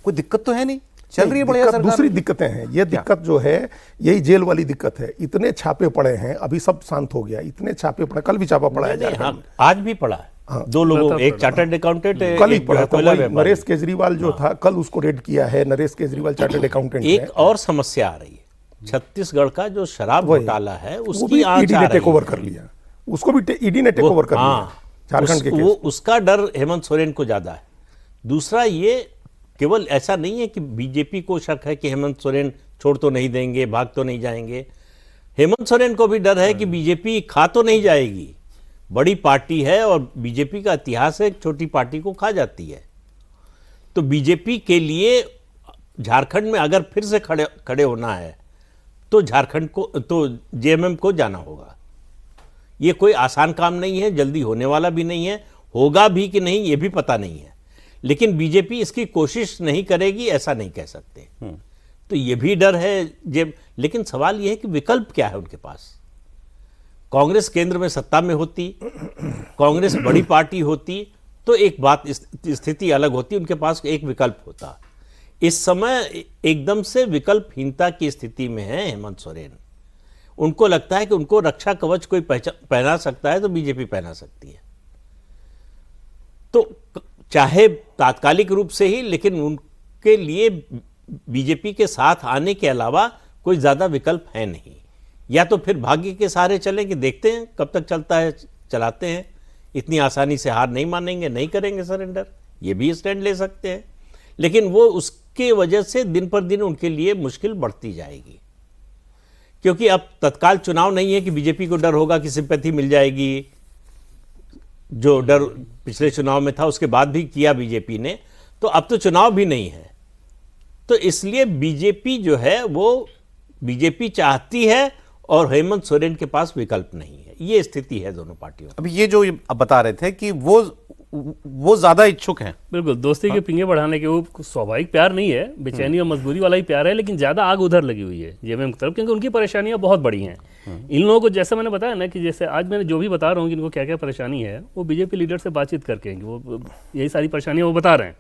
कोई दिक्कत तो है नहीं, चल रही है बढ़िया सरकार। दूसरी दिक्कतें हैं, ये दिक्कत जो है यही जेल वाली दिक्कत है। इतने छापे पड़े हैं, अभी सब शांत हो गया, इतने छापे पड़े, कल भी छापा पड़ा है, आज भी पड़ा है। 2 लोगों, एक चार्टर्ड अकाउंटेंट, कल ही पड़ा था, नरेश केजरीवाल जो था, कल उसको रेड किया है, नरेश केजरीवाल चार्टर्ड अकाउंटेंट। एक और समस्या आ रही है, छत्तीसगढ़ का जो शराब घोटाला है उसकी आंच ईडी ने टेक ओवर कर लिया, उसको भी ईडी ने टेक ओवर कर लिया। झारखंड के वो उसका डर हेमंत सोरेन को ज्यादा है। दूसरा, ये केवल ऐसा नहीं है कि बीजेपी को शक है कि हेमंत सोरेन छोड़ तो नहीं देंगे, भाग तो नहीं जाएंगे। हेमंत सोरेन को भी डर है कि बीजेपी खा तो नहीं जाएगी। बड़ी पार्टी है और बीजेपी का इतिहास है, एक छोटी पार्टी को खा जाती है। तो बीजेपी के लिए झारखंड में अगर फिर से खड़े होना है तो झारखंड को, तो जेएमएम को जाना होगा। ये कोई आसान काम नहीं है, जल्दी होने वाला भी नहीं है, होगा भी कि नहीं ये भी पता नहीं है। लेकिन बीजेपी इसकी कोशिश नहीं करेगी ऐसा नहीं कह सकते। तो ये भी डर है। लेकिन सवाल ये है कि विकल्प क्या है उनके पास। कांग्रेस केंद्र में सत्ता में होती, कांग्रेस बड़ी पार्टी होती तो एक बात, स्थिति अलग होती, उनके पास एक विकल्प होता। इस समय एकदम से विकल्पहीनता की स्थिति में है हेमंत सोरेन। उनको लगता है कि उनको रक्षा कवच कोई पहना सकता है तो बीजेपी पहना सकती है, तो चाहे तात्कालिक रूप से ही, लेकिन उनके लिए बीजेपी के साथ आने के अलावा कोई ज्यादा विकल्प है नहीं। या तो फिर भाग्य के सहारे चलें कि देखते हैं कब तक चलता है, चलाते हैं, इतनी आसानी से हार नहीं मानेंगे, नहीं करेंगे सरेंडर, ये भी स्टैंड ले सकते हैं। लेकिन वो उसके वजह से दिन पर दिन उनके लिए मुश्किल बढ़ती जाएगी, क्योंकि अब तत्काल चुनाव नहीं है कि बीजेपी को डर होगा कि सिंपैथी मिल जाएगी। जो डर पिछले चुनाव में था उसके बाद भी किया बीजेपी ने, तो अब तो चुनाव भी नहीं है। तो इसलिए बीजेपी जो है वो बीजेपी चाहती है और हेमंत सोरेन के पास विकल्प नहीं है। ये स्थिति है दोनों पार्टियों। अभी ये जो अब बता रहे थे कि वो ज्यादा इच्छुक हैं। बिल्कुल, दोस्ती के पिंगे बढ़ाने के, वो स्वाभाविक प्यार नहीं है, बेचैनी और मजबूरी वाला ही प्यार है, लेकिन ज्यादा आग उधर लगी हुई है जेएमएम की तरफ, क्योंकि उनकी परेशानियां बहुत बड़ी हैं। इन लोगों को, जैसे मैंने बताया ना, कि जैसे आज मैंने जो भी बता रहा हूँ कि इनको क्या क्या परेशानी है, वो बीजेपी लीडर से बातचीत करके वो यही सारी परेशानियां वो बता रहे हैं।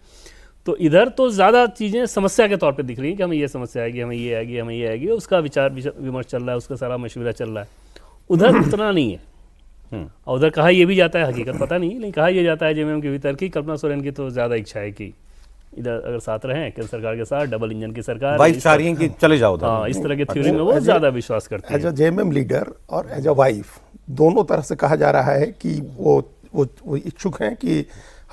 तो इधर तो ज़्यादा चीज़ें समस्या के तौर पे दिख रही हैं कि हमें ये समस्या आएगी, हमें ये आएगी, हमें ये आएगी, उसका विचार विमर्श चल रहा है, उसका सारा मशवरा चल रहा है। उधर उतना नहीं है। और उधर कहा यह भी जाता है, हकीकत पता नहीं, लेकिन कहा यह जाता है जेएमएम के भीतर की कल्पना सोरेन की तो ज़्यादा इच्छा है कि इधर अगर साथ रहें केंद्र सरकार के साथ, डबल इंजन की सरकार, वाइफ चाह रही हैं कि चले जाओ। हाँ, इस तरह के थ्योरी में वो ज़्यादा विश्वास करते हैं। एज अ जेएमएम लीडर और एज अ वाइफ, दोनों तरह से कहा जा रहा है कि वो इच्छुक हैं कि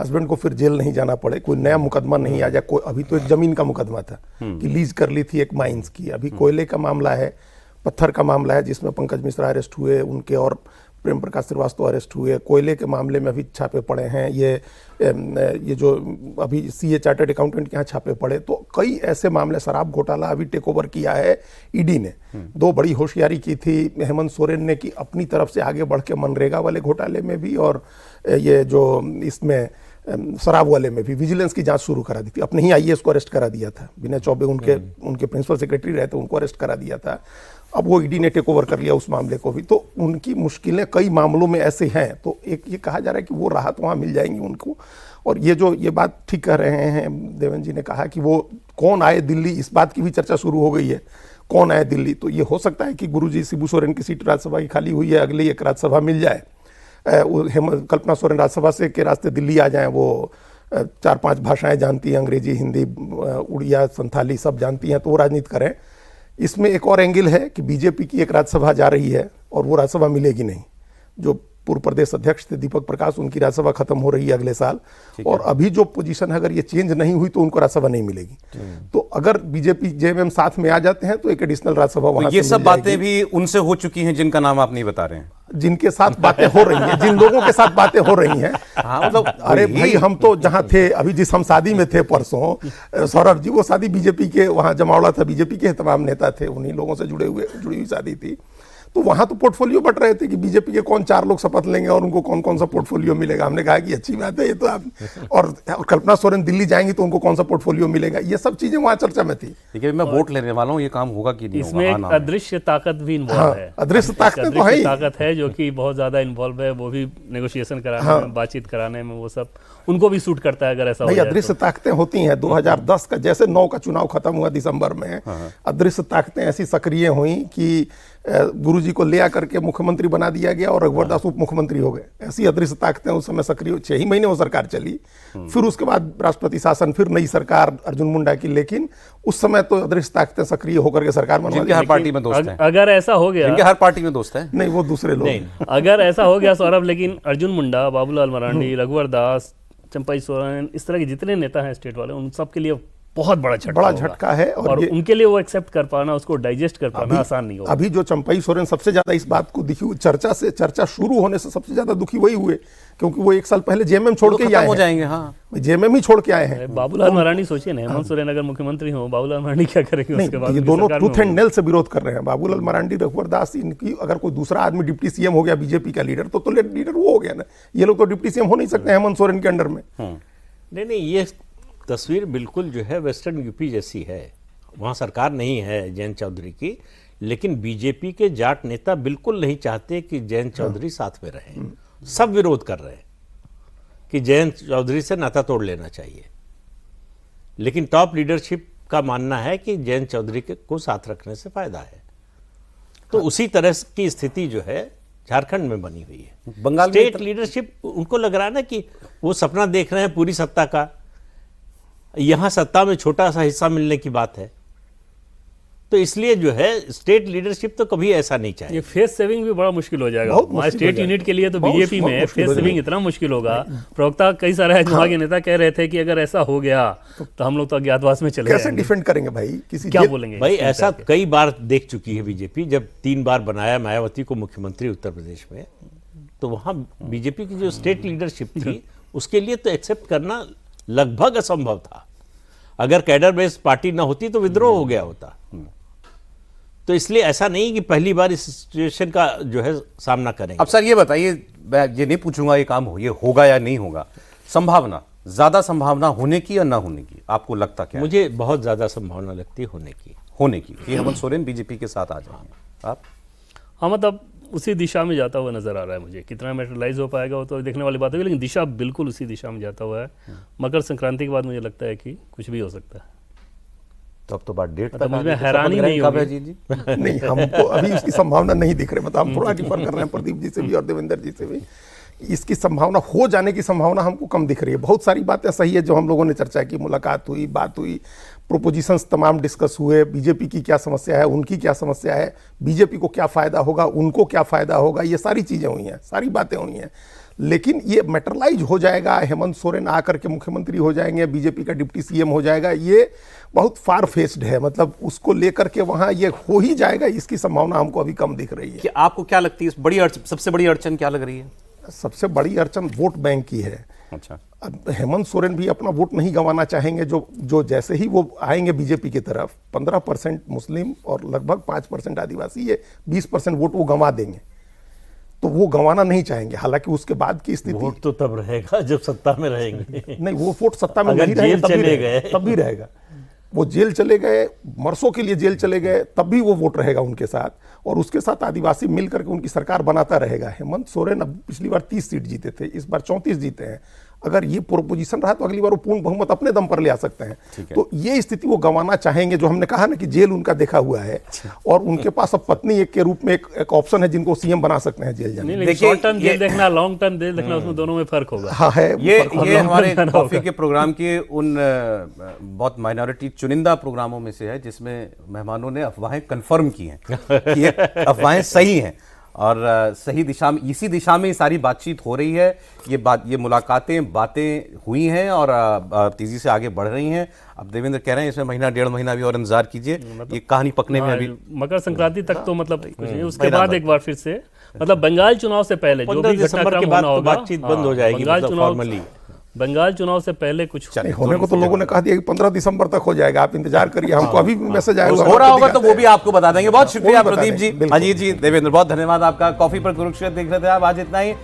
हस्बैंड को फिर जेल नहीं जाना पड़े, कोई नया मुकदमा नहीं आ जाए। कोई अभी तो एक जमीन का मुकदमा था कि लीज कर ली थी एक माइंस की, अभी कोयले का मामला है, पत्थर का मामला है जिसमें पंकज मिश्रा अरेस्ट हुए, उनके और प्रेम प्रकाश श्रीवास्तव अरेस्ट हुए। कोयले के मामले में अभी छापे पड़े हैं, ये जो अभी सीए चार्टर्ड अकाउंटेंट के यहाँ छापे पड़े। तो कई ऐसे मामले, शराब घोटाला अभी टेक ओवर किया है ईडी ने। दो बड़ी होशियारी की थी हेमंत सोरेन ने कि अपनी तरफ से आगे बढ़ के मनरेगा वाले घोटाले में भी और ये जो इसमें शराब वाले में भी विजिलेंस की जांच शुरू करा दी थी। अपने ही आईएएस को अरेस्ट करा दिया था, विनय चौबे उनके प्रिंसिपल सेक्रेटरी रहे थे, उनको अरेस्ट करा दिया था। अब वो ईडी ने टेक ओवर कर लिया उस मामले को भी। तो उनकी मुश्किलें कई मामलों में ऐसे हैं। तो एक ये कहा जा रहा है कि वो राहत वहाँ मिल जाएंगी उनको। और ये बात ठीक कह रहे हैं देवेंद्र जी ने कहा कि वो कौन आए दिल्ली, इस बात की भी चर्चा शुरू हो गई है, कौन आए दिल्ली। तो ये हो सकता है कि गुरुजी शिबू सोरेन की सीट राज्यसभा की खाली हुई है, अगली एक राज्यसभा मिल जाए, कल्पना सोरेन राज्यसभा से के रास्ते दिल्ली आ जाएं। वो 4-5 भाषाएं जानती हैं, अंग्रेजी, हिंदी, उड़िया, संथाली सब जानती हैं, तो वो राजनीति करें। इसमें एक और एंगल है कि बीजेपी की एक राज्यसभा जा रही है और वो राज्यसभा मिलेगी नहीं। जो पूर्व प्रदेश अध्यक्ष थे दीपक प्रकाश, उनकी राज्यसभा खत्म हो रही है अगले साल, और अभी जो पोजीशन है अगर ये चेंज नहीं हुई तो उनको राज्यसभा नहीं मिलेगी। तो अगर बीजेपी जेएमएम साथ में आ जाते हैं तो एक एडिशनल राज्यसभा वहां ये सब बातें भी उनसे हो चुकी हैं जिनका नाम आप नहीं बता रहे हैं, जिनके साथ बातें हो रही हैं, जिन लोगों के साथ बातें हो रही हैं। हाँ, मतलब अरे भाई, हम तो जहां थे अभी, जिस हम शादी में थे परसों, सौरभ जी, वो शादी बीजेपी के, वहां जमावड़ा था, बीजेपी के तमाम नेता थे, उन्हीं लोगों से जुड़ी हुई शादी थी। तो वहां तो पोर्टफोलियो बट रहे थे कि बीजेपी के कौन 4 लोग शपथ लेंगे और उनको कौन कौन सा पोर्टफोलियो मिलेगा। हमने कहा कि अच्छी बात है ये तो आप, और कल्पना सोरेन दिल्ली जाएंगी तो उनको कौन सा पोर्टफोलियो मिलेगा, ये सब चीजें वहां चर्चा में थी। देखिए मैं वोट लेने वाला हूँ, ये काम होगा कि नहीं इसमें होगा? एक अदृश्य ताकत भी इन्वॉल्व है। अदृश्य ताकत तो है ही, ताकत है जो कि बहुत ज्यादा इन्वॉल्व है, वो भी नेगोशिएशन कराने में, बातचीत कराने में, वो सब उनको भी सूट करता है अगर ऐसा हो नहीं। जाए अदृश्य ताकतें होती हैं। 2010 का जैसे 9 का चुनाव खत्म हुआ दिसंबर में, अदृश्य ताकतें ऐसी सक्रिय हुई कि गुरुजी को ले आकर के मुख्यमंत्री बना दिया गया और रघुवर दास उप मुख्यमंत्री हो गए। ऐसी अदृश्य ताकतें उस समय सक्रिय, 6 ही महीने वो सरकार चली, फिर उसके बाद राष्ट्रपति शासन, फिर नई सरकार अर्जुन मुंडा की, लेकिन उस समय तो अदृश्य ताकतें सक्रिय होकर के सरकार बनवा जिनके हर पार्टी में दोस्त हैं, अगर ऐसा हो गया, जिनके हर पार्टी में दोस्त हैं। नहीं, वो दूसरे लोग। अगर ऐसा हो गया सौरभ, लेकिन अर्जुन मुंडा, बाबूलाल मरांडी, रघुवर दास, चंपाई सोरेन, इस तरह के जितने नेता हैं स्टेट वाले, उन सब के लिए बहुत बड़ा झटका है और उनके लिए वो एक्सेप्ट कर पाना, उसको डाइजेस्ट कर पाना आसान नहीं होगा। अभी जो चंपाई सोरेन सबसे ज्यादा इस बात को दुखी, चर्चा शुरू होने से सबसे ज्यादा दुखी वही हुए, क्योंकि वो 1 साल पहले जेएमएम छोड़ के ही आए हो जाएंगे। हाँ, जेएमएम ही छोड़ के आए हैं। बाबूलाल मरांडी सोचिए ना, हेमंत सोरेन अगर मुख्यमंत्री हो, बाबूलाल मरांडी क्या करेंगे उसके बाद? ये दोनों टूथ एंड नेल से विरोध कर रहे हैं। बाबूलाल मरांडी, रघुवर दास, इनकी अगर कोई दूसरा आदमी डिप्टी सीएम हो गया बीजेपी का लीडर, तो लीडर वो हो गया ना। ये लोग तो डिप्टी सीएम हो नहीं सकते हेमंत सोरेन के अंडर में। नहीं, ये तस्वीर बिल्कुल जो है वेस्टर्न यूपी जैसी है। वहाँ सरकार नहीं है जयंत चौधरी की, लेकिन बीजेपी के जाट नेता बिल्कुल नहीं चाहते कि जयंत चौधरी साथ में रहें। सब विरोध कर रहे हैं कि जयंत चौधरी से नाता तोड़ लेना चाहिए, लेकिन टॉप लीडरशिप का मानना है कि जयंत चौधरी को साथ रखने से फायदा है। तो उसी तरह की स्थिति जो है झारखंड में बनी हुई है। बंगाल में स्टेट लीडरशिप, उनको लग रहा है ना कि वो सपना देख रहे हैं पूरी सत्ता का, यहां सत्ता में छोटा सा हिस्सा मिलने की बात है। तो इसलिए जो है स्टेट लीडरशिप तो कभी ऐसा नहीं चाहिए। ये फेस सेविंग भी बड़ा मुश्किल हो जाएगा बहुत मुश्किल स्टेट हो यूनिट के लिए। तो बहुत बीजेपी में मुश्किल फेस हो सेविंग इतना मुश्किल होगा। प्रवक्ता कई सारे वहाँ के नेता कह रहे थे कि अगर ऐसा हो गया तो हम लोग तो अज्ञातवास में चले कैसे जाएंगे। डिफेंड करेंगे भाई? किसी क्या बोलेंगे भाई ऐसा कई बार देख चुकी है बीजेपी। जब 3 बार बनाया मायावती को मुख्यमंत्री उत्तर प्रदेश में, तो वहां बीजेपी की जो स्टेट लीडरशिप थी उसके लिए तो एक्सेप्ट करना लगभग असंभव था। अगर कैडर बेस्ड पार्टी ना होती तो विद्रोह हो गया होता। तो इसलिए ऐसा नहीं कि पहली बार इस सिचुएशन का जो है सामना करेंगे। अब सर ये बताइए, मैं ये नहीं पूछूंगा ये काम ये होगा या नहीं होगा, संभावना, ज्यादा संभावना होने की या ना होने की आपको लगता क्या है? मुझे बहुत ज्यादा संभावना लगती है होने की कि हेमंत सोरेन बीजेपी के साथ आ जाएंगे। आप? हाँ, मतलब उसी दिशा में जाता हुआ नजर आ रहा है मुझे। कितना मेटेरियलाइज हो पाएगा वो तो देखने वाली बात होगी, लेकिन दिशा बिल्कुल उसी दिशा में जाता हुआ है। मकर संक्रांति के बाद मुझे लगता है कि कुछ भी हो सकता है। तो अब तो बात डेट मतलब मुझे हैरानी नहीं कब है होगी। जी? नहीं, हमको अभी उसकी संभावना नहीं दिख रही। मतलब हम थोड़ा डिफर कर रहे हैं प्रदीप जी से भी और देवेंद्र जी से भी। इसकी संभावना, हो जाने की संभावना हमको कम दिख रही है। बहुत सारी बातें सही है जो हम लोगों ने चर्चा की, मुलाकात हुई, बात हुई, प्रोपोजिशंस तमाम डिस्कस हुए, बीजेपी की क्या समस्या है, उनकी क्या समस्या है, बीजेपी को क्या फायदा होगा, उनको क्या फायदा होगा, ये सारी चीजें हुई हैं, सारी बातें हुई हैं। लेकिन ये मेटरलाइज हो जाएगा, हेमंत सोरेन आकर के मुख्यमंत्री हो जाएंगे, बीजेपी का डिप्टी सीएम हो जाएगा, ये बहुत फार फेस्ड है। मतलब उसको लेकर के वहां ये हो ही जाएगा, इसकी संभावना हमको अभी कम दिख रही है। कि आपको क्या लगती है सबसे बड़ी अड़चन क्या लग रही है? सबसे बड़ी अड़चन वोट बैंक की है। अच्छा, अब हेमंत सोरेन भी अपना वोट नहीं गंवाना चाहेंगे। जो जैसे ही वो आएंगे बीजेपी की तरफ, 15% मुस्लिम और लगभग 5% आदिवासी, ये 20% वोट वो गंवा देंगे। तो वो गंवाना नहीं चाहेंगे। हालांकि उसके बाद की स्थिति, वोट तो तब रहेगा जब सत्ता में रहेंगे। नहीं, वो वोट सत्ता में अगर नहीं रहेगा, जेल चले गए तब भी रहेगा। वो जेल चले गए, बरसों के लिए जेल चले गए, तब भी वो वोट रहेगा उनके साथ, और उसके साथ आदिवासी मिलकर के उनकी सरकार बनाता रहेगा। हेमंत सोरेन अब पिछली बार 30 सीट जीते थे, इस बार 34 जीते हैं। अगर ये प्रोपोजिशन रहा तो अगली बार वो पूर्ण बहुमत अपने दम पर ले आ सकते हैं। तो ये स्थिति वो गंवाना चाहेंगे। जो हमने कहा ना कि जेल उनका देखा हुआ है, और उनके पास अब पत्नी एक के रूप में एक ऑप्शन है जिनको सीएम बना सकते हैं जेल जाने। लेकिन शॉर्ट टर्म जेल देखना, लॉन्ग टर्म जेल देखना, उसमें दोनों में फर्क होगा। हाँ है, ये long हमारे term कॉफी होगा। के प्रोग्राम के उन बहुत माइनॉरिटी चुनिंदा प्रोग्रामों में से है जिसमें मेहमानों ने अफवाहें कंफर्म की हैं कि ये अफवाहें सही हैं और सही दिशा में, इसी दिशा में सारी बातचीत हो रही है। ये मुलाकातें, बातें हुई हैं और तेजी से आगे बढ़ रही हैं। अब देवेंद्र कह रहे हैं इसमें महीना 1.5 महीना भी और इंतजार कीजिए, ये कहानी पकने में अभी मकर संक्रांति तक तो मतलब कुछ नहीं। उसके बाद एक बार फिर से, मतलब बंगाल चुनाव से पहले जो 15 भी दिसंबर के घटनाक्रम बाद होना तो होगा, बातचीत बंद हो जाएगी, बंगाल मतलब चुनाव, फॉर्मली। बंगाल चुनाव से पहले कुछ होने को तो लोगों ने कहा दिया कि 15 दिसंबर तक हो जाएगा, आप इंतजार करिए। हमको अभी भी मैसेज आएगा, हो रहा होगा तो वो भी आपको बता देंगे। बहुत शुक्रिया वो भी बता प्रदीप जी, देंगे, बिल्कुल। अजीत जी, देवेंद्र, बहुत धन्यवाद आपका। कॉफी पर कुरुक्षेत्र देख रहे थे आप, आज इतना ही।